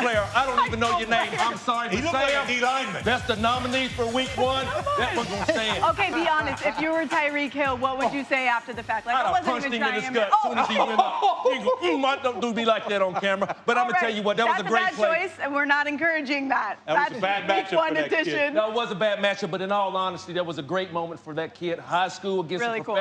player. I don't even know your name. I'm sorry, He but looked like a D lineman. that's the nominee for week 1. That one's going to stand. Okay, be honest. If you were Tyreek Hill, what would you say after the fact? Like, I I'd have wasn't punched even him in trying the him. gut as soon as he went up. You might don't do me like that on camera, but I'm going to tell you what, that was a great That's a play. bad choice, and we're not encouraging that. That was a bad Week matchup 1 for that kid. edition. No, it was a bad matchup, but in all honesty, that was a great moment for that kid. High school against Really a cool.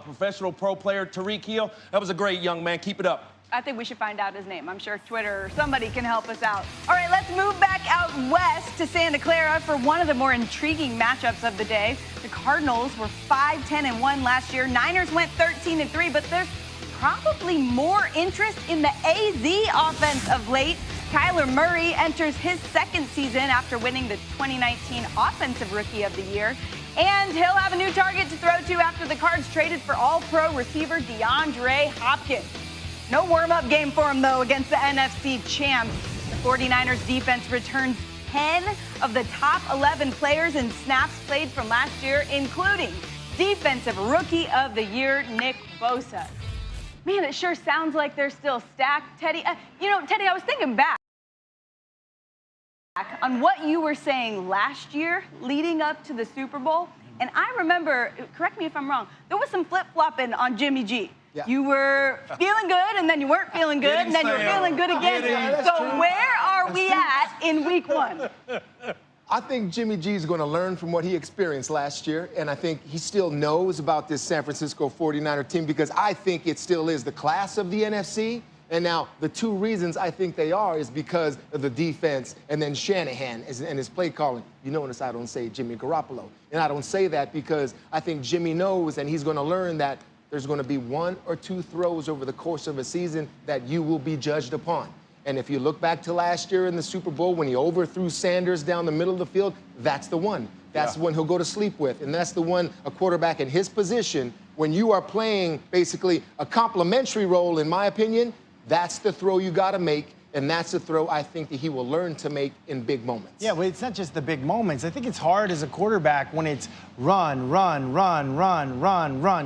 professional pro player, Tyreek Hill. That was a great young man. Keep it up. I think we should find out his name. I'm sure Twitter or somebody can help us out. All right, let's move back out west to Santa Clara for one of the more intriguing matchups of the day. The Cardinals were 5-10-1 last year. Niners went 13-3, but there's probably more interest in the AZ offense of late. Kyler Murray enters his second season after winning the 2019 Offensive Rookie of the Year. And he'll have a new target to throw to after the Cards traded for All-Pro receiver DeAndre Hopkins. No warm-up game for him, though, against the NFC champs. The 49ers defense returns 10 of the top 11 players in snaps played from last year, including Defensive Rookie of the Year, Nick Bosa. Man, it sure sounds like they're still stacked. Teddy, Teddy, I was thinking back on what you were saying last year leading up to the Super Bowl. And I remember, correct me if I'm wrong, there was some flip-flopping on Jimmy G. Yeah. You were feeling good, and then you weren't feeling good, and then you were feeling good again. So where are we at in week 1? I think Jimmy G is going to learn from what he experienced last year, and I think he still knows about this San Francisco 49er team because I think it still is the class of the NFC. And now the two reasons I think they are is because of the defense and then Shanahan and his play calling. You notice I don't say Jimmy Garoppolo. And I don't say that because I think Jimmy knows and he's going to learn that there's going to be 1 or 2 throws over the course of a season that you will be judged upon. And if you look back to last year in the Super Bowl when he overthrew Sanders down the middle of the field, that's the one. That's the one he'll go to sleep with. And that's the one a quarterback in his position, when you are playing basically a complementary role, in my opinion, that's the throw you got to make. And that's the throw I think that he will learn to make in big moments. Yeah, well, it's not just the big moments. I think it's hard as a quarterback when it's run,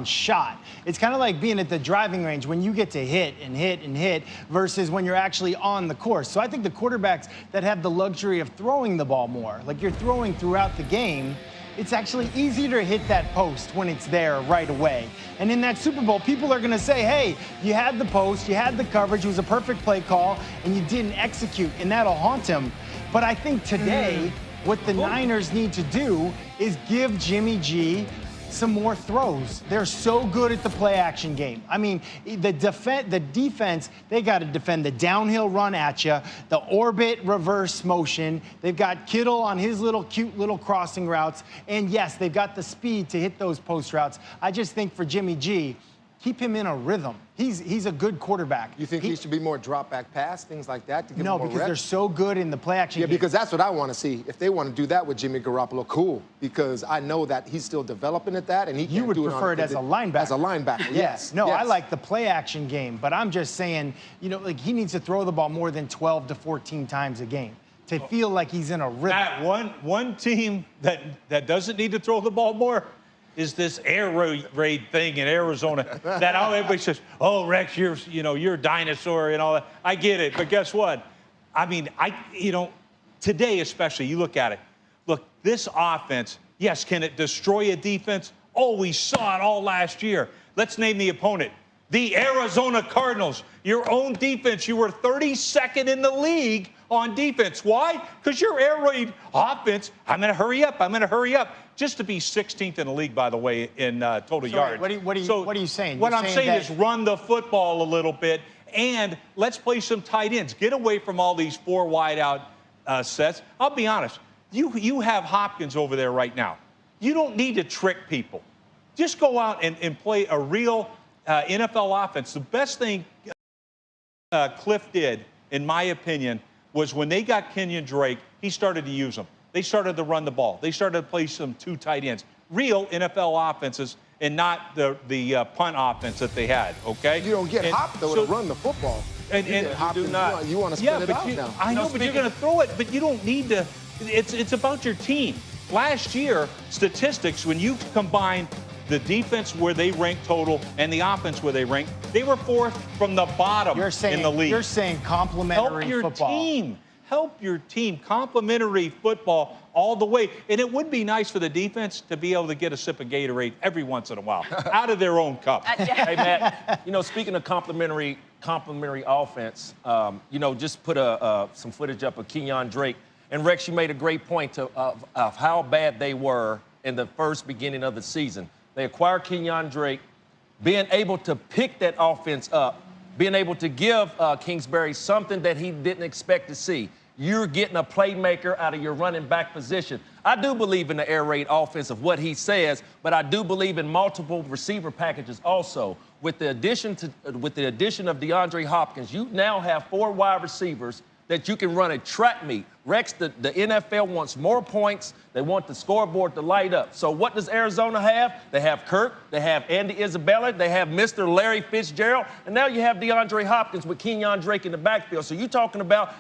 shot. It's kind of like being at the driving range when you get to hit and hit and hit versus when you're actually on the course. So I think the quarterbacks that have the luxury of throwing the ball more, like you're throwing throughout the game, it's actually easier to hit that post when it's there right away. And in that Super Bowl, people are going to say, hey, you had the post, you had the coverage, it was a perfect play call, and you didn't execute, and that'll haunt him. But I think today, what the Niners need to do is give Jimmy G some more throws. They're so good at the play action game. I mean, the defense, they got to defend the downhill run at you, the orbit reverse motion. They've got Kittle on his cute little crossing routes. And yes, they've got the speed to hit those post routes. I just think for Jimmy G, keep him in a rhythm. He's a good quarterback. You think he should be more drop back pass, things like that to give him more because reps? they're so good in the play action game. Because that's what I want to see. If they want to do that with Jimmy Garoppolo, cool. Because I know that he's still developing at that, and he You can would do prefer it as a linebacker. As a linebacker, yes. No, yes. I like the play action game, but I'm just saying, like he needs to throw the ball more than 12 to 14 times a game to feel like he's in a rhythm. Matt, one team that doesn't need to throw the ball more is this air raid thing in Arizona. That everybody says, oh, Rex, you're a dinosaur and all that. I get it, but guess what? I mean, today especially, you look at it. Look, this offense, yes, can it destroy a defense? Oh, we saw it all last year. Let's name the opponent. The Arizona Cardinals, your own defense. You were 32nd in the league on defense. Why? Because your air raid offense, I'm going to hurry up. Just to be 16th in the league, by the way, in total yards. What are you saying? What I'm saying is run the football a little bit, and let's play some tight ends. Get away from all these 4 wide out sets. I'll be honest. You have Hopkins over there right now. You don't need to trick people. Just go out and play a real NFL offense. The best thing Cliff did, in my opinion, was when they got Kenyon Drake, he started to use them. They started to run the ball. They started to play some 2 tight ends. Real NFL offenses and not the punt offense that they had, okay? You don't get Hop, though, to run the football. And you do not. You want to spin it out now. I know, but you're going to throw it, but you don't need to. It's about your team. Last year, statistics, when you combine the defense where they rank total and the offense where they rank, they were fourth from the bottom in the league. You're saying complimentary Help your football. team. Help your team. Complimentary football all the way. And it would be nice for the defense to be able to get a sip of Gatorade every once in a while out of their own cup. Hey, Matt, speaking of complimentary offense, just put some footage up of Kenyon Drake. And, Rex, you made a great point of how bad they were in the first beginning of the season. They acquired Kenyon Drake, being able to pick that offense up, being able to give Kingsbury something that he didn't expect to see. You're getting a playmaker out of your running back position. I do believe in the air raid offense of what he says, but I do believe in multiple receiver packages also. With the addition of DeAndre Hopkins, you now have 4 wide receivers that you can run a track meet. Rex, the NFL wants more points. They want the scoreboard to light up. So what does Arizona have? They have Kirk. They have Andy Isabella. They have Mr. Larry Fitzgerald. And now you have DeAndre Hopkins with Kenyon Drake in the backfield. So you're talking about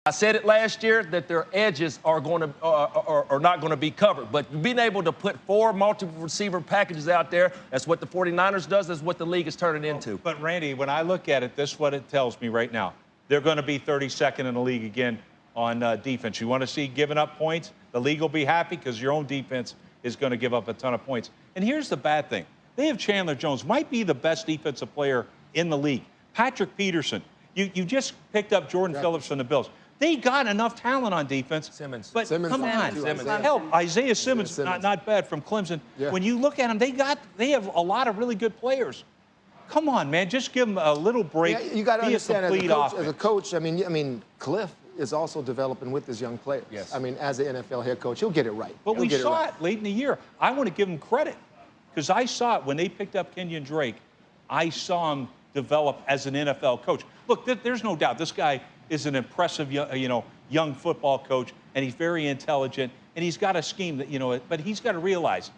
I said it last year that their edges are not going to be covered. But being able to put 4 multiple receiver packages out there, that's what the 49ers does. That's what the league is turning into. But, Randy, when I look at it, this is what it tells me right now. They're going to be 32nd in the league again on defense. You want to see giving up points? The league will be happy because your own defense is going to give up a ton of points. And here's the bad thing. They have Chandler Jones, might be the best defensive player in the league. Patrick Peterson. You just picked up Jordan Phillips from the Bills. They got enough talent on defense. Simmons. But Simmons come on. Simmons. Help. Isaiah Simmons, not bad from Clemson. Yeah. When you look at them, they have a lot of really good players. Come on, man. Just give them a little break. Yeah, you got to understand, as a coach, I offense. mean, Cliff is also developing with his young players. Yes. I mean, as an NFL head coach, he'll get it right. But we saw it late in the year. I want to give him credit because I saw it when they picked up Kenyon Drake. I saw him develop as an NFL coach. Look, there's no doubt this guy is an impressive, young football coach, and he's very intelligent, and he's got a scheme that, but he's got to realize,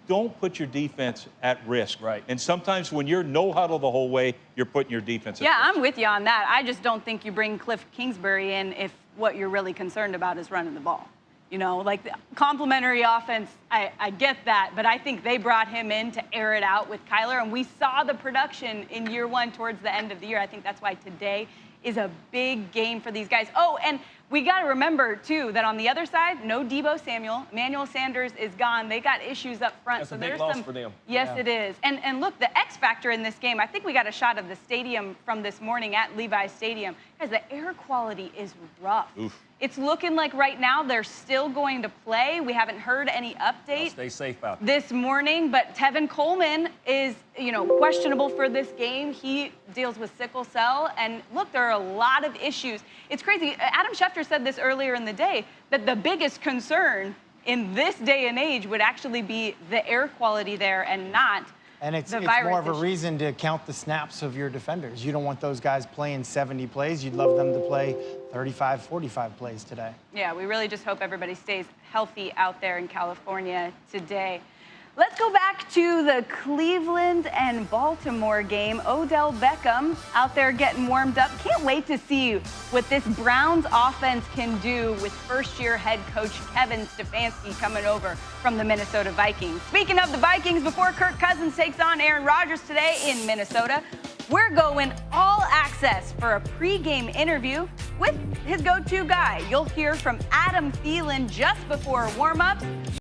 don't put your defense at risk. Right. And sometimes when you're no huddle the whole way, you're putting your defense at risk. Yeah, I'm with you on that. I just don't think you bring Cliff Kingsbury in if what you're really concerned about is running the ball. Like the complimentary offense, I get that, but I think they brought him in to air it out with Kyler, and we saw the production in year 1 towards the end of the year. I think that's why today is a big game for these guys. Oh, and we got to remember, too, that on the other side, no Deebo Samuel. Emmanuel Sanders is gone. They got issues up front. That's so a big there's loss for them. Yes, it is. And look, the X factor in this game, I think we got a shot of the stadium from this morning at Levi's Stadium. Guys, the air quality is rough. Oof. It's looking like right now they're still going to play. We haven't heard any update. Stay safe out there. This morning, but Tevin Coleman is, questionable for this game. He deals with sickle cell, and look, there are a lot of issues. It's crazy. Adam Schefter said this earlier in the day, that the biggest concern in this day and age would actually be the air quality there and not And it's the more virus of a issue. reason to count the snaps of your defenders. You don't want those guys playing 70 plays. You'd love them to play 35, 45 plays today. Yeah, we really just hope everybody stays healthy out there in California today. Let's go back to the Cleveland and Baltimore game. Odell Beckham out there getting warmed up. Can't wait to see what this Browns offense can do with first-year head coach Kevin Stefanski coming over from the Minnesota Vikings. Speaking of the Vikings, before Kirk Cousins takes on Aaron Rodgers today in Minnesota, we're going all access for a pregame interview with his go-to guy. You'll hear from Adam Thielen just before warm-ups.